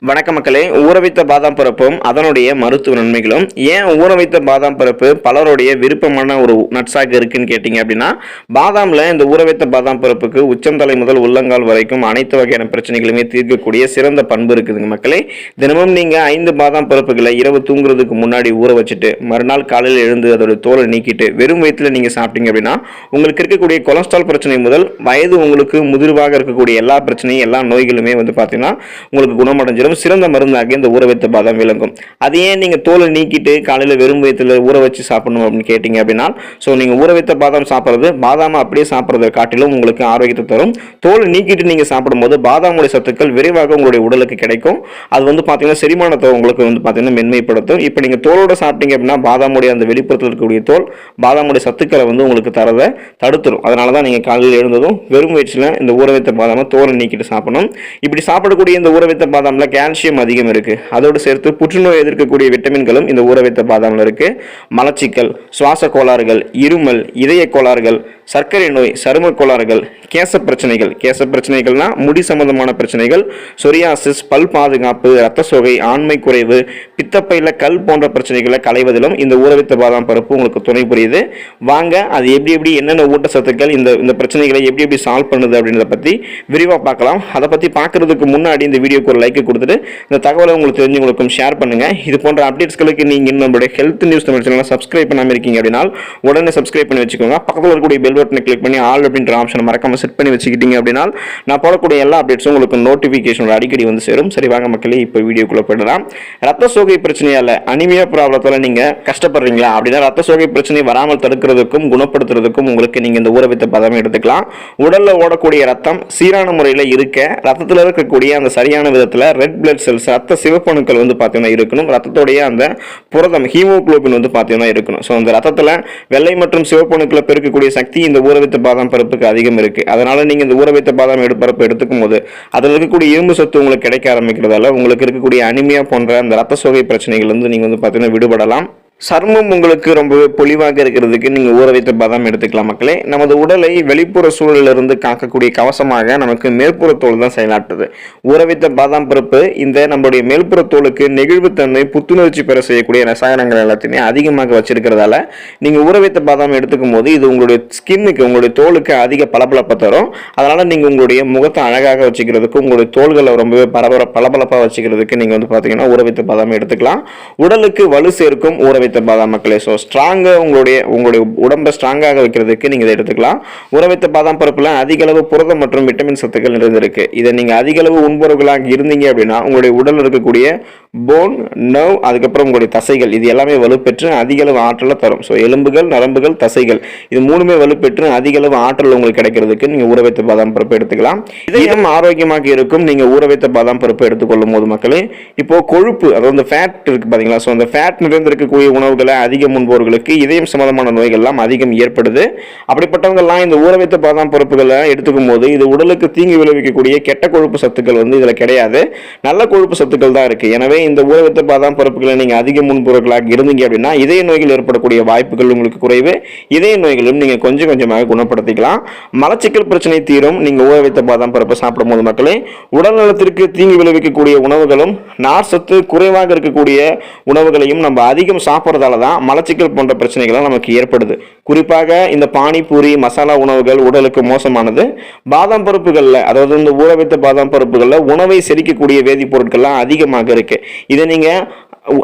வணக்க மக்களே. ஊற வைத்த பாதாம் பருப்பும் அதனுடைய மருத்துவ நன்மைகளும், ஏன் ஊற வைத்த பாதாம் பருப்பு பலருடைய விருப்பமான ஒரு நட்ஸாக இருக்குன்னு கேட்டிங்க அப்படின்னா, பாதாமில் இந்த ஊற வைத்த பாதாம் பருப்புக்கு உச்சந்தலை முதல் உள்ளங்கால் வரைக்கும் அனைத்து வகையான பிரச்சனைகளுமே தீர்க்கக்கூடிய சிறந்த பண்பு இருக்குதுங்க மக்களே. தினமும் நீங்கள் 5 பாதாம் பருப்புகளை இரவு தூங்குறதுக்கு முன்னாடி ஊற வச்சுட்டு மறுநாள் காலையில் எழுந்து அதோட தோலை நீக்கிட்டு வெறும் வயிற்றில் நீங்கள் சாப்பிட்டீங்க அப்படின்னா, உங்களுக்கு இருக்கக்கூடிய கொலஸ்ட்ரால் பிரச்சனை முதல் வயது உங்களுக்கு முதிர்வாக இருக்கக்கூடிய எல்லா பிரச்சனையும் எல்லா நோய்களுமே பார்த்தீங்கன்னா உங்களுக்கு குணமடைஞ்சிடும். சிறந்த மருந்தாக இந்த ஊற வைத்த பாதாம் விளங்கும். அது ஏன் நீங்க தோலை நீக்கிட்டு காலையில வெறும் வயிற்றுல ஊற வச்சு சாப்பிடணும் அப்படின்னு கேட்டீங்க அப்படின்னா, நீங்க ஊற வைத்த பாதாம் சாப்பிட்றது பாதாம் அப்படியே சாப்பிட்றதை காட்டிலும் உங்களுக்கு ஆரோக்கியத்தை தரும். தோலை நீக்கிட்டு நீங்க சாப்பிடும்போது பாதாமுடைய சத்துக்கள் விரைவாக உங்களுடைய உடலுக்கு கிடைக்கும். அது பார்த்தீங்கன்னா செரிமானத்தை உங்களுக்கு பார்த்தீங்கன்னா மென்மைப்படுத்தும். இப்போ நீங்க தோலோட சாப்பிட்டீங்க அப்படின்னா பாதாமுடைய அந்த வெளிப்புறத்தில் இருக்கக்கூடிய தோல் பாதாமுடைய சத்துக்களை உங்களுக்கு தரதை தடுத்துரும். அதனால தான் நீங்க காலையில் எழுந்ததும் வெறும் வயிற்றுல இந்த ஊற வைத்த பாதாமை தோலை நீக்கிட்டு சாப்பிடணும். இப்படி சாப்பிடக்கூடிய இந்த ஊற வைத்த பாதாம்ல கால்சியம் அதிகம் இருக்கு. அதோடு சேர்த்து புற்றுநோய் எதிர்க்கக்கூடிய விட்டமின்களும் இந்த ஊற வைத்த பாதாம்ல இருக்கு. மலச்சிக்கல், சுவாச கோளாறுகள், இருமல், இதய கோளாறுகள், சர்க்கரை நோய், சரும கோளாறுகள், கேச பிரச்சனைகள்னா முடி சம்பந்தமான பிரச்சனைகள், சொரியாசிஸ், பல் பாதுகாப்பு, இரத்த சோகை, ஆண்மை குறைவு, பித்தப்பையில கல் போன்ற பிரச்சனைகளை களைவதிலும் இந்த ஊற வைத்த பாதாம் பருப்பு உங்களுக்கு துணை புரியுது. வாங்க அது எப்படி என்னென்ன ஊட்டச்சத்துக்கள் இந்த பிரச்சனைகளை எப்படி சால்வ் பண்ணுது அப்படின்றத பத்தி விரிவாக பார்க்கலாம். அதை பத்தி பார்க்கறதுக்கு முன்னாடி இந்த வீடியோக்கு ஒரு லைக் கொடுத்துட்டு இந்த தகவலை உங்களுக்கு தெரிஞ்சவங்களுக்கும் ஷேர் பண்ணுங்க. இது போன்ற அப்டேட்ஸ்களுக்கு நீங்க நம்மளுடைய ஹெல்த் நியூஸ் தமிழ் சேனலை சப்ஸ்கிரைப் பண்ணாம இருக்கீங்க அப்படின்னா உடனே சப்ஸ்கிரைப் பண்ணி வச்சுக்கோங்க. பக்கத்தில் இருக்கக்கூடிய பெல் பட்டனை கிளிக் பண்ணி ஆல் அப்படின்ற ஆப்ஷனை மறக்காம செட் பண்ணி வச்சுக்கிட்டீங்க அப்படின்னா நான் போடக்கூடிய எல்லா அப்டேட்ஸும் உங்களுக்கு நோட்டிஃபிகேஷன் அடிக்கடி சேரும். சரி வாங்க மக்களே, இப்போ வீடியோக்குள்ள போயிடலாம். ரத்த சோகை பிரச்சனையால அனிமியா ப்ராப்ளத்தால நீங்க கஷ்டப்படுறீங்களா அப்படின்னா ரத்த சோகை பிரச்சனை வராமல் தடுக்கிறதுக்கும் குணப்படுத்துறதுக்கும் உங்களுக்கு நீங்க இந்த ஊற வைத்த பாதாம் எடுத்துக்கலாம். உடல்ல ஓடக்கூடிய ரத்தம் சீரான முறையில் இருக்க ரத்தத்தில் இருக்கக்கூடிய அந்த சரியான விதத்தில் ரெட் பிளட் செல்ஸ் ரத்த சிவப்பணுக்கள் பார்த்தீங்கன்னா இருக்கணும். ரத்தத்தோடைய அந்த புரதம் ஹீமோகுளோபின் பார்த்தீங்கன்னா இருக்கணும். ஸோ அந்த ரத்தத்தில் வெள்ளை மற்றும் சிவப்பணுக்களை பெருக்கக்கூடிய சக்தி இந்த ஊற வைத்த பாதாம் பருப்புக்கு அதிகம் இருக்கு. அதனால நீங்க இந்த ஊற வைத்த பாதாம் பருப்பு எடுத்துக்கும் போது அதில் இருக்கக்கூடிய இரும்பு சத்து உங்களுக்கு கிடைக்க ஆரம்பிக்கிறதால உங்களுக்கு இருக்கக்கூடிய அனிமியா போன்ற அந்த ரத்த சோகை பிரச்சனைகள் நீங்க பார்த்தீங்கன்னா விடுபடலாம். சர்மம் உங்களுக்கு ரொம்பவே பொலிவாக இருக்கிறதுக்கு நீங்கள் ஊற வைத்த பாதாம் எடுத்துக்கலாம் மக்களே. நமது உடலை வெளிப்புற சூழலிலிருந்து காக்கக்கூடிய கவசமாக நமக்கு மேற்புற தோல் தான் செயலாற்றுது. ஊற வைத்த பாதாம் பருப்பு இந்த நம்மளுடைய மேல்புற தோலுக்கு நெகிழ்வுத்தன்மை புத்துணர்ச்சி பெற செய்யக்கூடிய ரசாயனங்கள் எல்லாத்தையுமே அதிகமாக வச்சிருக்கிறதால நீங்கள் ஊற வைத்த பாதாம் எடுத்துக்கும் போது இது உங்களுடைய ஸ்கின்னுக்கு உங்களுடைய தோலுக்கு அதிக பளபளப்பை தரும். அதனால நீங்கள் உங்களுடைய முகத்தை அழகாக வச்சுக்கிறதுக்கு உங்களுடைய தோள்களை ரொம்பவே பளபளப்பாக வச்சுக்கிறதுக்கு நீங்கள் பார்த்தீங்கன்னா ஊற வைத்த பாதாம் எடுத்துக்கலாம். உடலுக்கு வலு சேர்க்கும் ஊற பாதாம் மக்களே. ஸோ ஸ்ட்ராங்கா உங்களுடைய உடம்பை ஸ்ட்ராங்காக வைக்கிறதுக்கு நீங்க இதை எடுத்துக்கலாம். ஊற வைத்த பாதாம் பருப்புல அதிக அளவு புரதம் மற்றும் விட்டமின் சத்துக்கள் நிறைந்திருக்கு. இதை நீங்க அதிக அளவு உண்பவர்களாக இருந்தீங்க அப்படின்னா உங்களுடைய உடல் இருக்கக்கூடிய போன், நர்வ், அதுக்கப்புறம் உங்களுடைய தசைகள் இது எல்லாமே வலுப்பெற்று அதிக அளவு ஆற்றலை தரும். ஸோ எலும்புகள், நரம்புகள், தசைகள் இது மூணுமே வலுப்பெற்று அதிக அளவு ஆற்றல் உங்களுக்கு கிடைக்கிறதுக்கு நீங்க ஊற வைத்த பாதாம் பருப்பு எடுத்துக்கலாம். இதயம் ஆரோக்கியமாக இருக்கும் நீங்க ஊற வைத்த பாதாம் பருப்பு எடுத்துக்கொள்ளும் போது மக்களே. இப்போ கொழுப்பு அதாவது ஃபேட் இருக்கு பாத்தீங்களா. ஸோ அந்த ஃபேட் நிறைந்திருக்கக்கூடிய உணவுகளை அதிகம் உண்பவர்களுக்கு இதயம் சம்பந்தமான நோய்கள்லாம் அதிகம் ஏற்படுது. அப்படிப்பட்டவங்கெல்லாம் இந்த ஊற வைத்த பாதாம் பருப்புகளை எடுத்துக்கும் போது இது உடலுக்கு தீங்கு விளைவிக்கக்கூடிய கெட்ட கொழுப்பு சத்துக்கள் இதுல கிடையாது. நல்ல கொழுப்பு சத்துக்கள் தான் இருக்கு. எனவே இந்த ஊற வைத்த பாதாம் பருப்புகளை நீங்க அதிகம் உண்பவர்களாக இருந்தீங்க அப்படின்னா இதய நோய்கள் ஏற்படக்கூடிய வாய்ப்புகள் உங்களுக்கு குறைவு. இதய நோய்களும் நீங்க கொஞ்சம் கொஞ்சமாக குணப்படுத்திக்கலாம். மலச்சிக்கல் பிரச்சனை தீரும் நீங்க ஊற வைத்த பாதாம் பருப்பு சாப்பிடும் போது மக்களே. உடல் நலத்திற்கு தீங்கு விளைவிக்கக்கூடிய உணவுகளும் நார் சத்து குறைவாக இருக்கக்கூடிய உணவுகளையும் நம்ம அதிகம் சாப்பிட்றதால தான் மலச்சிக்கல் போன்ற பிரச்சனைகள் நமக்கு ஏற்படுது. குறிப்பாக இந்த பானிபூரி மசாலா உணவுகள் உடலுக்கு மோசமானது. பாதாம் பருப்புகள்ல அதாவது இந்த ஊற வைத்த பாதாம் பருப்புகள்ல உணவை செரிக்கக்கூடிய வேதிப்பொருட்கள்லாம் அதிகமாக இருக்கு. இதை நீங்க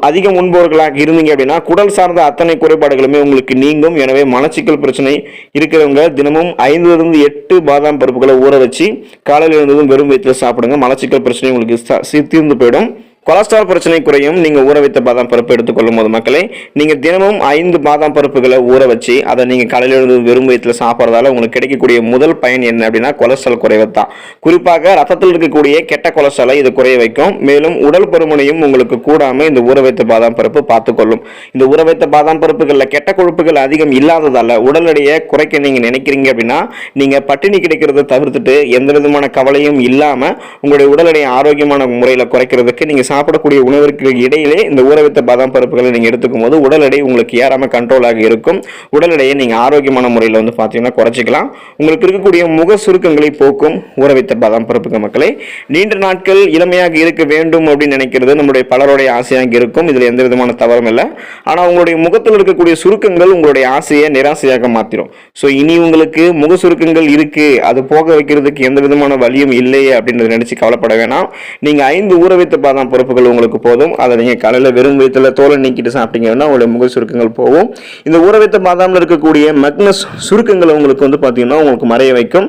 அதிகம் உண்பவர்களாக இருந்தீங்க அப்படின்னா குடல் சார்ந்த அத்தனை குறைபாடுகளுமே உங்களுக்கு நீங்கும். எனவே மலச்சிக்கல் பிரச்சனை இருக்கிறவங்க தினமும் 5-8 பாதாம் பருப்புகளை ஊற வச்சு காலையில் இருந்ததும் வெறும் வயிற்றுல சாப்பிடுங்க. மலச்சிக்கல் பிரச்சனை உங்களுக்கு தீர்ந்து போயிடும். கொலஸ்ட்ரால் பிரச்சனை குறையும் நீங்க ஊற வைத்த பாதாம் பருப்பு எடுத்துக்கொள்ளும் போது மக்களே. நீங்க தினமும் 5 பாதாம் பருப்புகளை ஊற வச்சு அதை நீங்க காலையில இருந்து வெறும் வயிற்றுல சாப்பிட்றதால உங்களுக்கு கிடைக்கக்கூடிய முதல் பயன் என்ன அப்படின்னா கொலஸ்ட்ரால் குறைவத்தான். குறிப்பாக ரத்தத்தில் இருக்கக்கூடிய கெட்ட கொலஸ்ட்ராலை இது குறைய வைக்கும். மேலும் உடல் பருமனையும் உங்களுக்கு கூடாம இந்த ஊற வைத்த பாதாம் பருப்பு பார்த்துக்கொள்ளும். இந்த ஊற வைத்த பாதாம் பருப்புகள்ல கெட்ட கொழுப்புகள் அதிகம் இல்லாததால உடல் எடையை குறைக்க நீங்க நினைக்கிறீங்க அப்படின்னா நீங்க பட்டினி கிடைக்கிறத தவிர்த்துட்டு எந்த விதமான கவலையும் இல்லாம உங்களுடைய உடல் எடையை ஆரோக்கியமான முறையில் குறைக்கிறதுக்கு நீங்க சாப்பிடக்கூடிய உணவிற்கு இடையிலே இந்த ஊற வைத்த பாதாம் பருப்புகளை நீங்கள் எடுத்துக்கும் போது உடல் எடை உங்களுக்கு ஏறாமல் கண்ட்ரோலாக இருக்கும். உடல் எடையை நீங்கள் ஆரோக்கியமான முறையில் வந்து பார்த்தீங்கன்னா குறைச்சிக்கலாம். உங்களுக்கு இருக்கக்கூடிய முக சுருக்கங்களை போக்கும் ஊற வைத்த பாதாம் பருப்புகள் மக்களே. நீண்ட நாட்கள் இளமையாக இருக்க வேண்டும் அப்படின்னு நினைக்கிறது நம்முடைய பலருடைய ஆசையாக இருக்கும். இதில் எந்த விதமான தவறும் இல்லை. ஆனால் உங்களுடைய முகத்தில் இருக்கக்கூடிய சுருக்கங்கள் உங்களுடைய ஆசையை நிராசையாக மாற்றிடும். ஸோ இனி உங்களுக்கு முக சுருக்கங்கள் இருக்கு, அது போக வைக்கிறதுக்கு எந்த விதமான வழியும் இல்லையே அப்படின்றத நினைச்சு கவலைப்பட வேணாம். நீங்க 5 ஊற வைத்த பாதாம் பருப்புகள் உங்களுக்கு போதும். அதை நீங்க காலையில வெறும் வயிற்றுல தோலை நீக்கிட்டு சாப்பிட்டீங்கன்னா உங்களுடைய முக சுருக்கங்கள் போகும். இந்த ஊற வைத்த பாதாம்ல இருக்கக்கூடிய மக்னஸ் சுருக்கங்களை உங்களுக்கு வந்து பாத்தீங்கன்னா உங்களுக்கு மறைய வைக்கும்.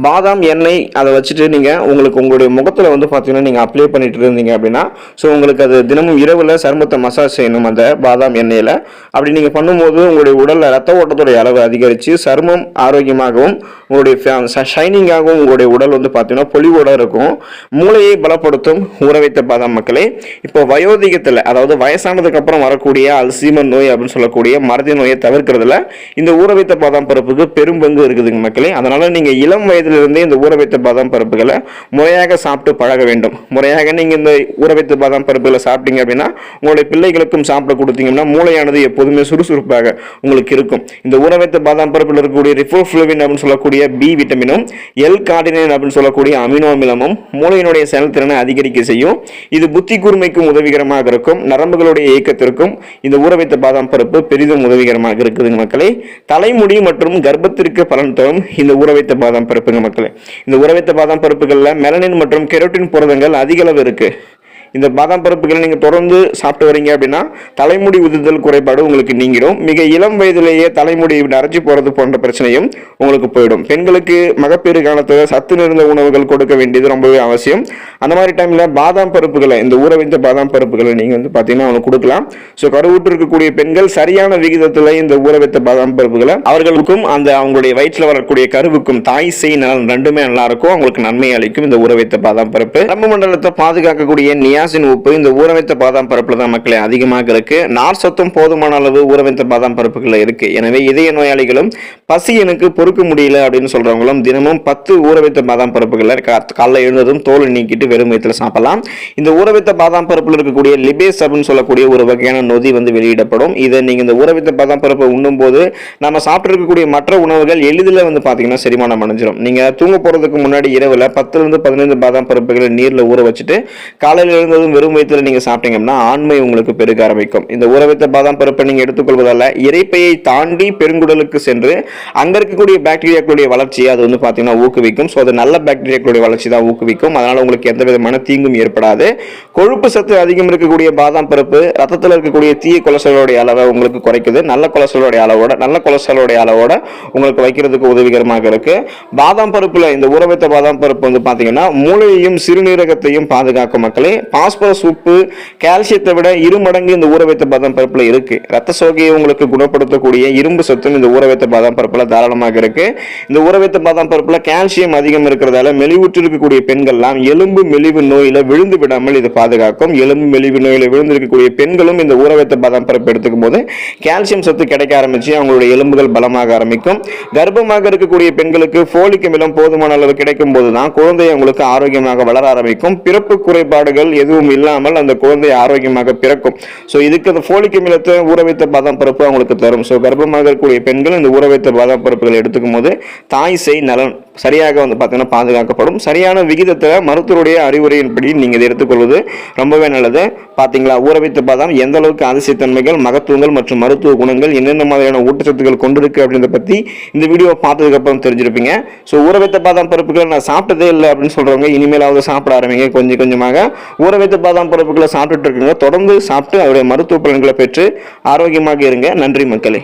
பாதாம் எண்ணெய் அதை வச்சுட்டு நீங்க உங்களுடைய முகத்துல வந்து பாத்தீங்கன்னா நீங்க அப்ளை பண்ணிட்டு இருந்தீங்க அப்படின்னா ஸோ உங்களுக்கு அது தினமும் இரவுல சருமத்தை மசாஜ் செய்யணும் அந்த பாதாம் எண்ணெயில. அப்படி நீங்க பண்ணும்போது உங்களுடைய உடல்ல ரத்த ஓட்டத்துடைய அளவு அதிகரிச்சு சருமம் ஆரோக்கியமாகவும் உங்களுடைய ஷைனிங்காகவும் உங்களுடைய உடல் வந்து பார்த்தீங்கன்னா பொலிவோட இருக்கும். மூளையை பலப்படுத்தும் ஊற வைத்த பாதாம் மக்களே. இப்போ வயோதிகத்தில் அதாவது வயசானதுக்கு அப்புறம் வரக்கூடிய அல்சீமர் நோய் அப்படின்னு சொல்லக்கூடிய மறதி நோயை தவிர்க்கிறதுல இந்த ஊற வைத்த பாதாம் பருப்புக்கு பெரும் பங்கு இருக்குதுங்க மக்களே. அதனால நீங்க இளம் வயதிலிருந்தே இந்த ஊற வைத்த பாதாம் பருப்புகளை முறையாக சாப்பிட்டு பழக வேண்டும். முறையாக நீங்க இந்த ஊற வைத்த பாதாம் பருப்புகளை சாப்பிட்டீங்க அப்படின்னா உங்களுடைய பிள்ளைகளுக்கும் சாப்பிட கொடுத்தீங்கன்னா மூளையானது எப்போதுமே சுறுசுறுப்பாக உங்களுக்கு இருக்கும். இந்த ஊற வைத்த பாதாம் பருப்பில் இருக்கக்கூடிய ரிபோஃப்ளவின் அப்படின்னு சொல்லக்கூடிய பி விட்டமினும் எல் கார்டினைன் அப்படின்னு சொல்லக்கூடிய அமினோ அமிலமும் மூளையினுடைய செயல்திறனை அதிகரிக்க செய்யும். இது புத்தி கூர்மைக்கும் உதவிகரமாக இருக்கும். நரம்புகளுடைய இயக்கத்திற்கும் இந்த ஊற வைத்த பாதாம் பருப்பு பெரிதும் உதவிகரமாக இருக்குதுங்க மக்களே. தலைமுடி மற்றும் கர்ப்பத்திற்கு பலன் தரும் இந்த ஊற வைத்த பாதாம் பருப்புங்க மக்களே. இந்த ஊற வைத்த பாதாம் பருப்புகள்ல மெலனின் மற்றும் கெரோட்டின் புரதங்கள் அதிக அளவு இருக்கு. இந்த பாதாம் பருப்புகளை நீங்கள் தொடர்ந்து சாப்பிட்டு வரீங்க அப்படின்னா தலைமுடி உதிர்தல் குறைபாடு உங்களுக்கு நீங்கிடும். மிக இளம் வயதிலேயே தலைமுடி நரைச்சி போகிறது போன்ற பிரச்சனையும் உங்களுக்கு போயிடும். பெண்களுக்கு மகப்பேறு காலத்தில் சத்து நிறைந்த உணவுகள் கொடுக்க வேண்டியது ரொம்பவே அவசியம். அந்த மாதிரி டைமில் பாதாம் பருப்புகளை இந்த ஊற வைத்த பாதாம் பருப்புகளை நீங்கள் வந்து பார்த்தீங்கன்னா அவங்களுக்கு கொடுக்கலாம். ஸோ கருவுற்று இருக்கக்கூடிய பெண்கள் சரியான விகிதத்தில் இந்த ஊற வைத்த பாதாம் பருப்புகளை அவர்களுக்கும் அந்த அவங்களுடைய வயிற்றில் வரக்கூடிய கருவுக்கும் தாய் செய் நலன் ரெண்டுமே நல்லா இருக்கும். அவங்களுக்கு நன்மை அளிக்கும் இந்த ஊற வைத்த பாதாம் பருப்பு. நரம்பு மண்டலத்தை பாதுகாக்கக்கூடிய நியாசின் உப்பு இந்த ஊற வைத்த பாதாம் பருப்புல தான் மக்களே அதிகமாக இருக்கு. நார் சத்தும் போதுமான அளவு ஊற வைத்த பாதாம் பருப்புகள்ல இருக்கு. எனவே இதய நோயாளிகளும் பசி எனக்கு பொறுக்க முடியல அப்படின்னு சொல்றவங்களும் தினமும் 10 ஊற வைத்த பாதாம் பருப்புகளை காலைல எழுந்ததும் தோலை நீக்கிட்டு வெறும் வயிற்றுல சாப்பிடலாம். இந்த ஊற வைத்த பாதாம் பருப்புல இருக்கக்கூடிய லிபேஸ் அப்படின்னு சொல்லக்கூடிய ஒரு வகையான நொதி வந்து வெளியிடப்படும். இதை நீங்க இந்த ஊற வைத்த பாதாம் பருப்பை உண்ணும் போது நம்ம சாப்பிட்டு இருக்கக்கூடிய மற்ற உணவுகள் எளிதில் வந்து பாத்தீங்கன்னா செரிமானம் அடைஞ்சிடும். நீங்க தூங்க போறதுக்கு முன்னாடி இரவுல 10 to 15 பாதாம் பருப்புகளை நீர்ல ஊற வச்சுட்டு காலையில எழுந்ததும் வெறும் வயிற்றுல நீங்க சாப்பிட்டீங்கன்னா ஆண்மை உங்களுக்கு பெருக ஆரம்பிக்கும். இந்த ஊற வைத்த பாதாம் பருப்பை நீங்க எடுத்துக்கொள்வதால இரைப்பையை தாண்டி பெருங்குடலுக்கு சென்று அங்க இருக்கக்கூடிய பாக்டீரியாக்களுடைய வளர்ச்சியை அது வந்து பாத்தீங்கன்னா ஊக்குவிக்கும். ஸோ அது நல்ல பாக்டீரியாக்களுடைய வளர்ச்சி தான் ஊக்குவிக்கும். அதனால உங்களுக்கு எந்த விதமான தீங்கும் ஏற்படாது. கொழுப்பு சத்து அதிகம் இருக்கக்கூடிய பாதாம் பருப்பு ரத்தத்தில் இருக்கக்கூடிய தீய கொலஸ்ட்ராலோடைய அளவை உங்களுக்கு குறைக்குது. நல்ல கொலஸ்ட்ராலோடைய அளவோட உங்களுக்கு வைக்கிறதுக்கு உதவிகரமாக இருக்கு. பாதாம் பருப்புல இந்த ஊற வைத்த பாதாம் பருப்பு வந்து பாத்தீங்கன்னா மூளையையும் சிறுநீரகத்தையும் பாதுகாக்கும் மக்களே. பாஸ்பரஸ் உப்பு கால்சியத்தை விட 2 மடங்கு இந்த ஊற வைத்த பாதாம் பருப்புல இருக்கு. ரத்த சோகையை உங்களுக்கு குணப்படுத்தக்கூடிய இரும்பு சத்தும் இந்த ஊற வைத்த பாதாம் பருப்புல தாராளமாக இருக்கு. இந்த ஊற வைத்த பாதாம் பருப்புல கால்சியம் அதிகம் இருக்கிறதால மெலிவுற்று இருக்கக்கூடிய பெண்கள்லாம் எலும்பு மெலிவு நோயில விழுந்து விடாமல் இது பாதுகாக்கும். எலும்பு மெலிவு நோயில விழுந்து இருக்கக்கூடிய பெண்களும் இந்த ஊற வைத்த பாதாம் பருப்பு எடுத்துக்கும் போது கால்சியம் சத்து கிடைக்க ஆரம்பிச்சு அவங்களுடைய எலும்புகள் பலமாக ஆரம்பிக்கும். கர்ப்பமாக இருக்கக்கூடிய பெண்களுக்கு ஃபோலிக் அமிலம் போதுமான அளவு கிடைக்கும் போதுதான் குழந்தை உங்களுக்கு ஆரோக்கியமாக வளர ஆரம்பிக்கும். பிறப்பு குறைபாடுகள் எதுவும் இல்லாமல் அந்த குழந்தை ஆரோக்கியமாக பிறக்கும். ஸோ இதுக்கு அந்த ஃபோலிக் அமிலத்தை ஊற வைத்த பாதாம் பருப்பு அவங்களுக்கு தரும். ஸோ கர்ப்பமாக இருக்கக்கூடிய பெண்கள் இந்த ஊற வைத்த பாதாம் பருப்புகளை எடுத்துக்கும் போது தாய் செய் நலன் சரியாக வந்து பார்த்தீங்கன்னா பாதுகாக்கப்படும். சரியான விகிதத்தில் மருத்துவருடைய அறிவுரையின்படி நீங்கள் இதை எடுத்துக்கொள்வது ரொம்பவே நல்லது. பார்த்தீங்களா, ஊற வைத்த பாதாம் எந்த அளவுக்கு அதிசயத்தன்மைகள், மகத்துவங்கள் மற்றும் மருத்துவ குணங்கள் என்னென்ன மாதிரியான ஊட்டச்சத்துக்கள் கொண்டிருக்கு அப்படின்றத பற்றி இந்த வீடியோவை பார்த்ததுக்கு அப்புறம் தெரிஞ்சிருப்பீங்க. ஸோ ஊற வைத்த பாதாம் பருப்புகளை நான் சாப்பிட்டதே இல்லை அப்படின்னு சொல்றவங்க இனிமேலாவது சாப்பிட ஆரம்பிங்க. கொஞ்சம் கொஞ்சமாக ஊற வைத்த பாதாம் பருப்புகளை சாப்பிட்டுட்டு இருக்குங்க. தொடர்ந்து சாப்பிட்டு அவருடைய மருத்துவ பலன்களை பெற்று ஆரோக்கியமாக இருங்க. நன்றி மக்களே.